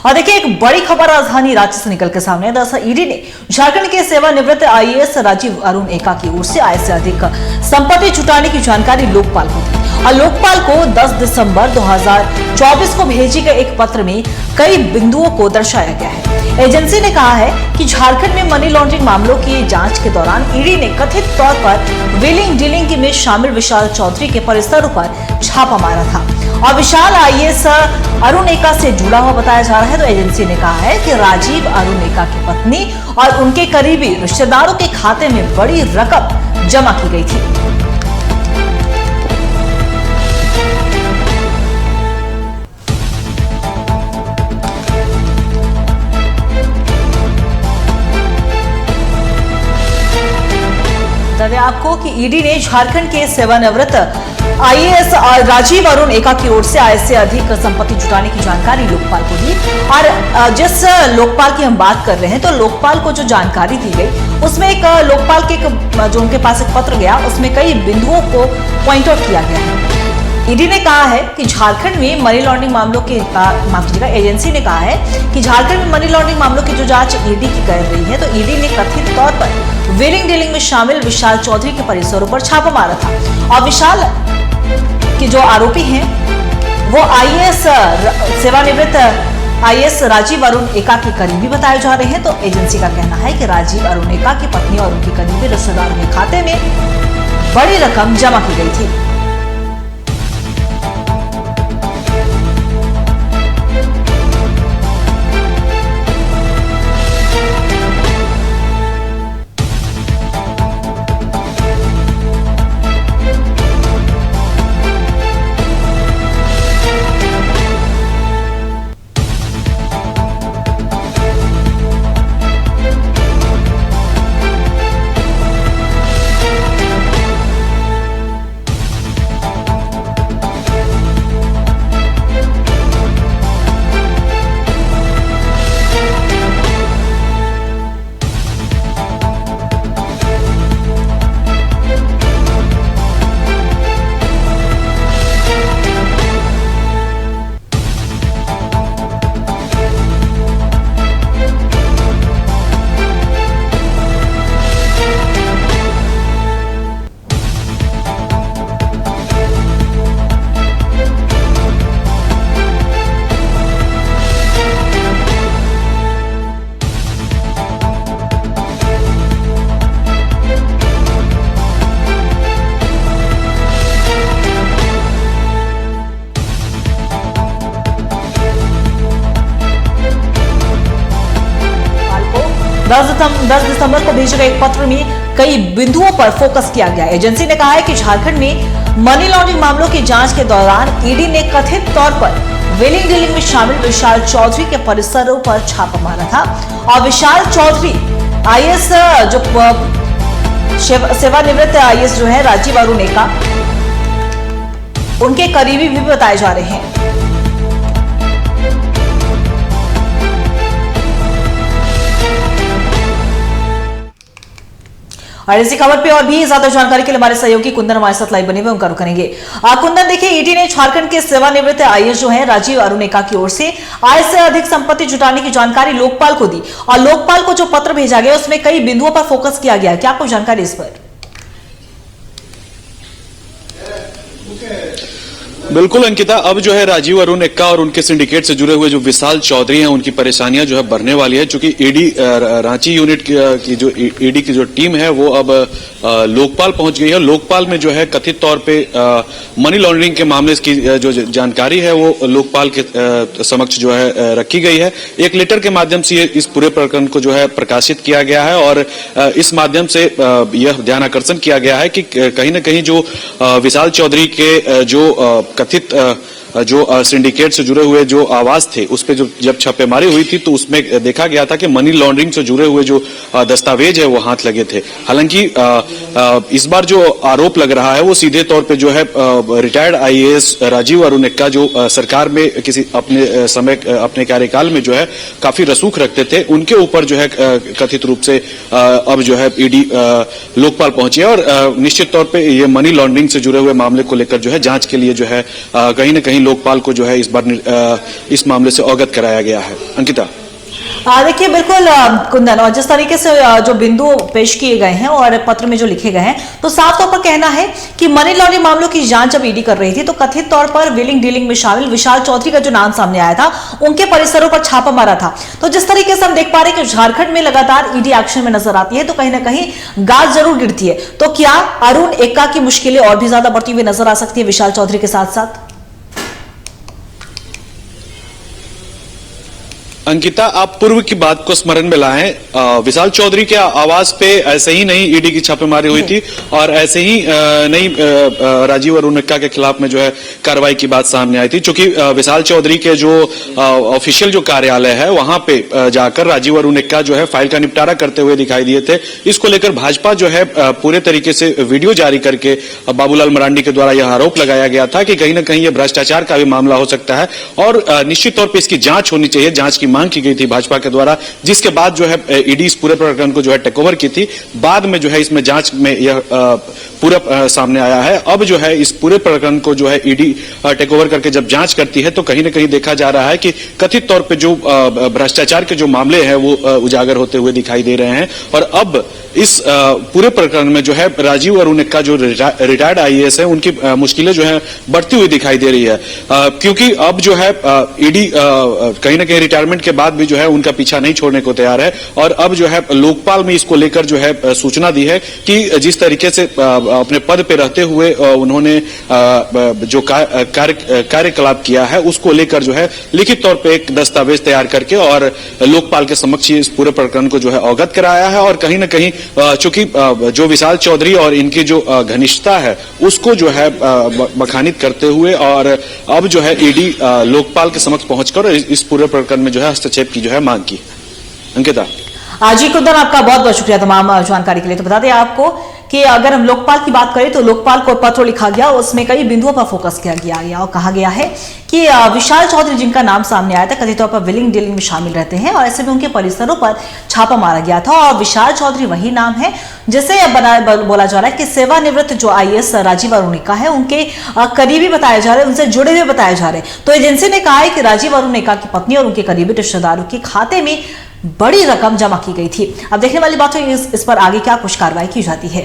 और देखिए एक बड़ी खबर राजधानी रांची से निकल के सामने है। दरअसल ईडी ने झारखंड के सेवानिवृत्त आईएएस राजीव अरुण एका की ओर से आय से अधिक संपत्ति जुटाने की जानकारी लोकपाल को दी और लोकपाल को 10 दिसंबर 2024 को भेजे गए एक पत्र में कई बिंदुओं को दर्शाया गया है। एजेंसी ने कहा है कि झारखंड में मनी लॉन्ड्रिंग मामलों की जांच के दौरान ईडी ने कथित तौर पर व्हीलिंग डीलिंग में शामिल विशाल चौधरी के परिसरों पर छापा मारा था और विशाल आईएएस अरुण एका से जुड़ा हुआ बताया जा रहा है। तो एजेंसी ने कहा है कि राजीव अरुण एका की पत्नी और उनके करीबी रिश्तेदारों के खाते में बड़ी रकम जमा की गई थी। आपको कि ईडी ने झारखंड के सेवानिवृत्त आईएएस राजीव अरुण एका की ओर से आय से अधिक संपत्ति जुटाने की जानकारी लोकपाल को दी और जिस लोकपाल की हम बात कर रहे हैं तो लोकपाल को जो जानकारी दी गई उसमें एक लोकपाल के जो उनके पास एक पत्र गया उसमें कई बिंदुओं को पॉइंट आउट किया गया है। ईडी ने कहा है कि झारखंड में मनी लॉन्ड्रिंग मामलों के माफ कीजिएगा एजेंसी ने कहा है कि झारखंड में मनी लॉन्ड्रिंग मामलों की जो जांच ईडी की कर रही है तो ईडी ने कथित तौर पर व्हीलिंग डीलिंग में शामिल विशाल चौधरी के परिसरों पर छापा मारा था और विशाल के जो आरोपी हैं वो आईएएस सेवानिवृत्त आईएएस राजीव अरुण एका के करीबी बताए जा रहे हैं। तो एजेंसी का कहना है कि राजीव अरुण एका की पत्नी और उनके करीबी रिश्तेदारों के खाते में बड़ी रकम जमा की गई थी। दस दिसंबर को भेजे गए एक पत्र में कई बिंदुओं पर फोकस किया गया। एजेंसी ने कहा है कि झारखंड में मनी लॉन्ड्रिंग मामलों की जांच के दौरान ईडी ने कथित तौर पर व्हीलिंग डीलिंग में शामिल विशाल चौधरी के परिसरों पर छापा मारा था और विशाल चौधरी आईएएस जो सेवानिवृत्त आईएएस जो है राजीव अरुण एका उनके करीबी भी बताए जा रहे हैं। और इसी खबर पे और भी ज्यादा जानकारी के लिए हमारे सहयोगी कुंदन हमारे साथ लाइव बने हुए उनका रुख करेंगे। कुंदन देखिए ईडी ने झारखंड के सेवानिवृत्त आईएएस जो है राजीव अरुण एका की ओर से आय से अधिक संपत्ति जुटाने की जानकारी लोकपाल को दी और लोकपाल को जो पत्र भेजा गया उसमें कई बिंदुओं पर फोकस किया गया। क्या आपको जानकारी इस पर? बिल्कुल अंकिता, अब जो है राजीव अरुण एक्का और उनके सिंडिकेट से जुड़े हुए जो विशाल चौधरी हैं उनकी परेशानियां जो है बढ़ने वाली है, क्योंकि ईडी रांची यूनिट की जो ईडी की जो टीम है वो अब लोकपाल पहुंच गई है। लोकपाल में जो है कथित तौर पे मनी लॉन्ड्रिंग के मामले की जो जानकारी है वो लोकपाल के समक्ष जो है रखी गई है। एक लेटर के माध्यम से इस पूरे प्रकरण को जो है प्रकाशित किया गया है और इस माध्यम से यह ध्यान आकर्षण किया गया है कि कहीं न कहीं जो विशाल चौधरी के जो कथित जो सिंडिकेट से जुड़े हुए जो आवाज थे उस पे जब छापेमारी हुई थी तो उसमें देखा गया था कि मनी लॉन्ड्रिंग से जुड़े हुए जो दस्तावेज है वो हाथ लगे थे। हालांकि इस बार जो आरोप लग रहा है वो सीधे तौर पे जो है रिटायर्ड आईएएस राजीव अरुण एक्का जो सरकार में किसी अपने समय अपने कार्यकाल में जो है काफी रसूख रखते थे, उनके ऊपर जो है कथित रूप से अब जो है ईडी लोकपाल पहुंची है और निश्चित तौर पर ये मनी लॉन्ड्रिंग से जुड़े हुए मामले को लेकर जो है जांच के लिए जो है कहीं न कहीं लोकपाल को जो है इस बार इस मामले से अवगत कराया गया है। अंकिता। देखिए बिल्कुल कुंदन, और जिस तरीके से जो बिंदु पेश किए गए हैं और पत्र में जो लिखे गए हैं, तो साफ तौर पर कहना है कि मनी लॉन्ड्रिंग मामलों की जांच जब ईडी कर रही थी तो कथित तौर पर विलिंग डीलिंग में शामिल विशाल चौधरी का जो नाम सामने आया था, उनके परिसरों पर छापा मारा था। तो जिस तरीके से हम देख पा रहे हैं कि झारखंड में लगातार ईडी एक्शन में नजर आती है तो कहीं ना कहीं गाज जरूर गिरती है। तो क्या अरुण एक्का की मुश्किलें और भी ज्यादा बढ़ती हुई नजर आ सकती है विशाल चौधरी के साथ साथ? अंकिता, आप पूर्व की बात को स्मरण में लाएं। विशाल चौधरी के आवास पे ऐसे ही नहीं ईडी की छापेमारी हुई थी और ऐसे ही नहीं राजीव अरुण एक्का के खिलाफ में जो है कार्रवाई की बात सामने आई थी, क्योंकि विशाल चौधरी के जो ऑफिशियल जो कार्यालय है वहां पे जाकर राजीव अरुण एक्का जो है फाइल का निपटारा करते हुए दिखाई दिए थे। इसको लेकर भाजपा जो है पूरे तरीके से वीडियो जारी करके बाबूलाल मरांडी के द्वारा यह आरोप लगाया गया था कि कहीं ना कहीं यह भ्रष्टाचार का भी मामला हो सकता है और निश्चित तौर पर इसकी जांच होनी चाहिए। जांच की मांग की गई थी भाजपा के द्वारा, जिसके बाद जो है ईडी इस पूरे प्रकरण को जो है टेक ओवर की थी। बाद में जो है इसमें जांच में यह पूरा सामने आया है। अब जो है इस पूरे प्रकरण को जो है ईडी टेक ओवर करके जब जांच करती है तो कहीं ना कहीं देखा जा रहा है कि कथित तौर पे जो भ्रष्टाचार के जो मामले हैं वो उजागर होते हुए दिखाई दे रहे हैं। और अब इस पूरे प्रकरण में जो है राजीव अरुण एक्का जो रिटायर्ड आईएएस है उनकी मुश्किलें जो है बढ़ती हुई दिखाई दे रही है, क्योंकि अब जो है ईडी कहीं ना कहीं रिटायरमेंट के बाद भी जो है उनका पीछा नहीं छोड़ने को तैयार है। और अब जो है लोकपाल में इसको लेकर जो है सूचना दी है कि जिस तरीके से अपने पद पे रहते हुए उन्होंने जो कार्यकलाप किया है उसको लेकर जो है लिखित तौर पे एक दस्तावेज तैयार करके और लोकपाल के समक्ष इस पूरे प्रकरण को जो है अवगत कराया है। और कहीं ना कहीं चूंकि जो विशाल चौधरी और इनकी जो घनिष्ठता है उसको जो है बखानित करते हुए और अब जो है ईडी लोकपाल के समक्ष पहुंचकर इस पूरे प्रकरण में जो है हस्तक्षेप की जो है मांग की। अंकिता। जी कुंदन, आपका बहुत बहुत शुक्रिया तमाम जानकारी के लिए। तो बता दें आपको कि अगर हम लोकपाल की बात करें तो लोकपाल को पत्र लिखा गया, उसमें कई बिंदुओं पर फोकस किया गया और कहा गया है कि विशाल चौधरी जिनका नाम सामने आया था कथित तौर पर विलिंग डीलिंग में शामिल रहते हैं और ऐसे में उनके परिसरों पर छापा मारा गया था। और विशाल चौधरी वही नाम है जिसे बोला जा रहा है कि सेवानिवृत्त जो आईएएस राजीव अरुण एक्का है उनके करीबी बताए जा रहे हैं, उनसे जुड़े हुए बताए जा रहे हैं। तो एजेंसी ने कहा है कि राजीव अरुण एक्का की पत्नी और उनके करीबी रिश्तेदारों के खाते में बड़ी रकम जमा की गई थी। अब देखने वाली बात है इस पर आगे क्या कुछ कार्रवाई की जाती है।